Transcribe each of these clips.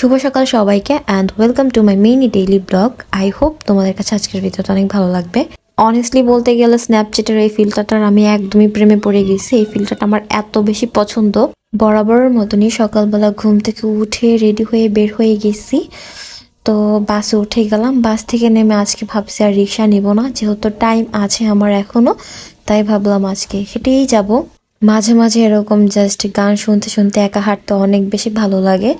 শুভ সকাল সবাইকে and welcome to my mini daily blog. I hope তোমাদের কাছে আজকের ভিডিওটা অনেক ভালো লাগবে। অনেস্টলি বলতে গেলে স্ন্যাপচ্যাটের এই ফিল্টারটার আমি একদমই প্রেমে পড়ে গেছি। এই ফিল্টারটা আমার এত বেশি পছন্দ। বরাবরের মতনই সকালবেলা ঘুম থেকে উঠে রেডি হয়ে বের হয়ে গেছি। তো বাসে উঠে গেলাম। বাস থেকে নেমে আজকে ভাবছি আর রিক্সা নিব না, যেহেতু টাইম আছে আমার এখনো, তাই ভাবলাম আজকে হেঁটেই যাব। মাঝে মাঝে এরকম জাস্ট গান শুনতে শুনতে একা হাঁটতে অনেক বেশি ভালো লাগে।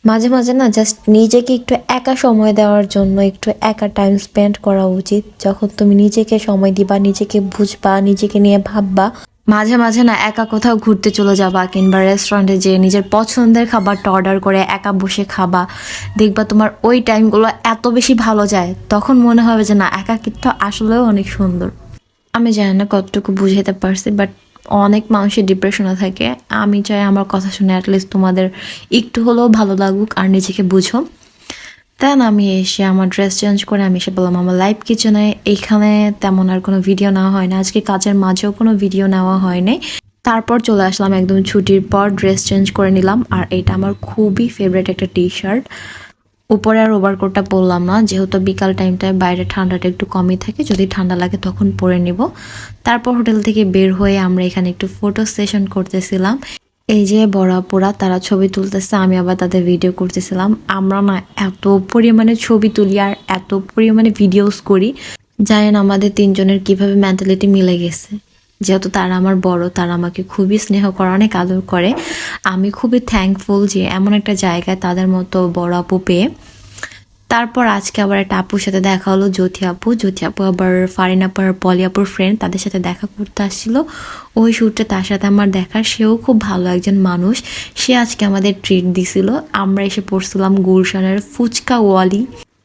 মাঝে মাঝে না জাস্ট নিজেকে একটু একা সময় দেওয়ার জন্য একটু একা টাইম স্পেন্ড করা উচিত। যখন তুমি নিজেকে সময় দিবা, নিজেকে বুঝবা, নিজেকে নিয়ে ভাববা, মাঝে মাঝে না একা কোথাও ঘুরতে চলে যাবা কিংবা রেস্টুরেন্টে যেয়ে নিজের পছন্দের খাবারটা অর্ডার করে একা বসে খাবা, দেখবা তোমার ওই টাইমগুলো এত বেশি ভালো যায়। তখন মনে হবে যে না, একাকিত্ব আসলেও অনেক সুন্দর। আমি জানি না কতটুকু বুঝাতে পারছি, বাট অনেক মানুষের ডিপ্রেশনে থাকে। আমি চাই আমার কথা শুনে অ্যাটলিস্ট তোমাদের একটু হলেও ভালো লাগুক আর নিজেকে বুঝো। দেন আমি এসে আমার ড্রেস চেঞ্জ করে আমি এসে বললাম আমার লাইভ কিচেনে। এইখানে তেমন আর কোনো ভিডিও নেওয়া হয় না, আজকে কাজের মাঝেও কোনো ভিডিও নেওয়া হয়নি। তারপর চলে আসলাম একদম ছুটির পর, ড্রেস চেঞ্জ করে নিলাম। আর এটা আমার খুবই ফেভারিট একটা টি শার্ট। উপরে আর ওভারকোটটা পরলাম না, যেহেতু বিকাল টাইমটায় বাইরে ঠান্ডাটা একটু কমই থাকে, যদি ঠান্ডা লাগে তখন পরে নিব। তারপর হোটেল থেকে বের হয়ে আমরা এখানে একটু ফটো সেশন করতেছিলাম। এই যে বড় আপুরা তারা ছবি তুলতেছে, আমি আবার তাদের ভিডিও করতেছিলাম। আমরা না এত পরিমাণে ছবি তুলি আর এত পরিমাণে ভিডিওস করি, জানেন আমাদের তিনজনের কিভাবে মেন্টালিটি মিলে গেছে। যেহেতু তারা আমার বড়, তারা আমাকে খুবই স্নেহ করে, অনেক আদর করে। আমি খুবই থ্যাঙ্কফুল যে এমন একটা জায়গায় তাদের মতো বড় আপু পেয়ে। তারপর আজকে আবার একটা আপুর সাথে দেখা হলো, জ্যোতি আপু আবার ফারিন আপু আর পলি আপুর ফ্রেন্ড, তাদের সাথে দেখা করতে আসছিল। ওই সূত্রে তার সাথে আমার দেখা। সেও খুব ভালো একজন মানুষ। সে আজকে আমাদের ট্রিট দিছিল। আমরা এসে পড়ছিলাম গুলশানের ফুচকা ওয়ালি,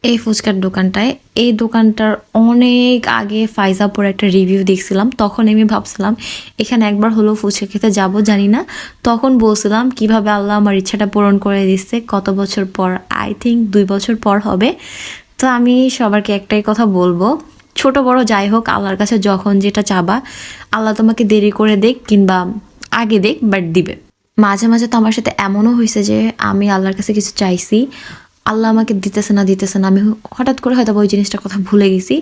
এই ফুচকার দোকানটায়। এই দোকানটার অনেক আগে ফাইজাপুর একটা রিভিউ দেখছিলাম, তখন আমি ভাবছিলাম এখানে একবার হলো ফুচকা খেতে যাব। জানি না তখন বলছিলাম কিভাবে আল্লাহ আমার ইচ্ছাটা পূরণ করে দিচ্ছে। কত বছর পর, আই থিঙ্ক 2 বছর পর হবে। তো আমি সবারকে একটাই কথা বলবো, ছোট বড় যাই হোক, আল্লাহর কাছে যখন যেটা চাবা, আল্লাহ তোমাকে দেরি করে দেখ কিংবা আগে দেখ, বাট দিবে। মাঝে মাঝে তো আমার সাথে এমনও হয়েছে যে আমি আল্লাহর কাছে কিছু চাইছি, আল্লাহ আমাকে দিতেছে না, আমি হঠাৎ করে হয়তো ওই জিনিসটার কথা ভুলে গেছি।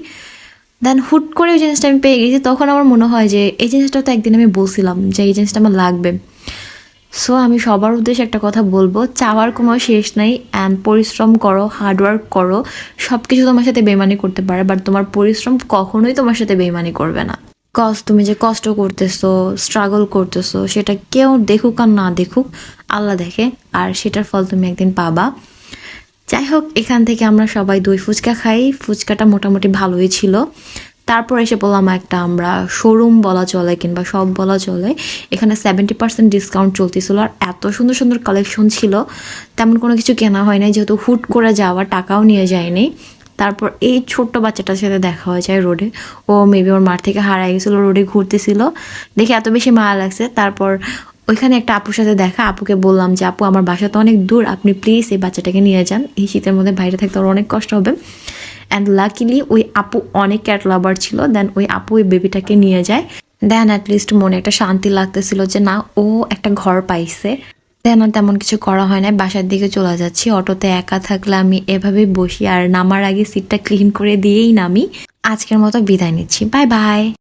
দেন হুট করে ওই জিনিসটা আমি পেয়ে গেছি, তখন আমার মনে হয় যে এই জিনিসটা তো একদিন আমি বলছিলাম যে এই জিনিসটা আমার লাগবে। সো আমি সবার উদ্দেশ্যে একটা কথা বলবো, চাওয়ার কোনো শেষ নাই। অ্যান্ড পরিশ্রম করো, হার্ডওয়ার্ক করো। সব কিছু তোমার সাথে বেইমানি করতে পারে, বাট তোমার পরিশ্রম কখনোই তোমার সাথে বেইমানি করবে না। তুমি যে কষ্ট করতেছো, স্ট্রাগল করতেছো, সেটা কেউ দেখুক আর না দেখুক, আল্লাহ দেখে, আর সেটার ফল তুমি একদিন পাবা। যাই হোক, এখান থেকে আমরা সবাই দই ফুচকা খাই। ফুচকাটা মোটামুটি ভালোই ছিল। তারপর এসে বললাম একটা আমরা শোরুম বলা চলে কিংবা সব বলা চলে, এখানে 70% ডিসকাউন্ট চলতেছিল। আর এত সুন্দর সুন্দর কালেকশন ছিল, তেমন কোনো কিছু কেনা হয় নাই, যেহেতু হুট করে যাওয়া, টাকাও নিয়ে যায়নি। তারপর এই ছোট্ট বাচ্চাটার সাথে দেখা হয়ে যায় রোডে। ও মেবি ওর মার থেকে হারাই গেছিলো, রোডে ঘুরতেছিল, দেখে এত বেশি মায়া লাগছে। তারপর ওইখানে একটা আপুর সাথে দেখা। আপুকে বললাম যে আপু আমার বাসা তো অনেক দূর, আপনি প্লিজ এই বাচ্চাটাকে নিয়ে যান, এই শীতের মধ্যে বাইরে থাকতে ওর অনেক কষ্ট হবে। অ্যান্ড লাকিলি ওই আপু অনেক ক্যাট লাভার ছিল। দেন ওই আপু ওই বেবিটাকে নিয়ে যায়। দেন অ্যাটলিস্ট মনে একটা শান্তি লাগতেছিল যে না, ও একটা ঘর পাইছে। দেন আর তেমন কিছু করা হয় না, বাসার দিকে চলে যাচ্ছি। অটোতে একা থাকলে আমি এভাবেই বসি আর নামার আগে সিটটা ক্লিন করে দিয়েই নামি। আজকের মতো বিদায় নিচ্ছি, বাই বাই।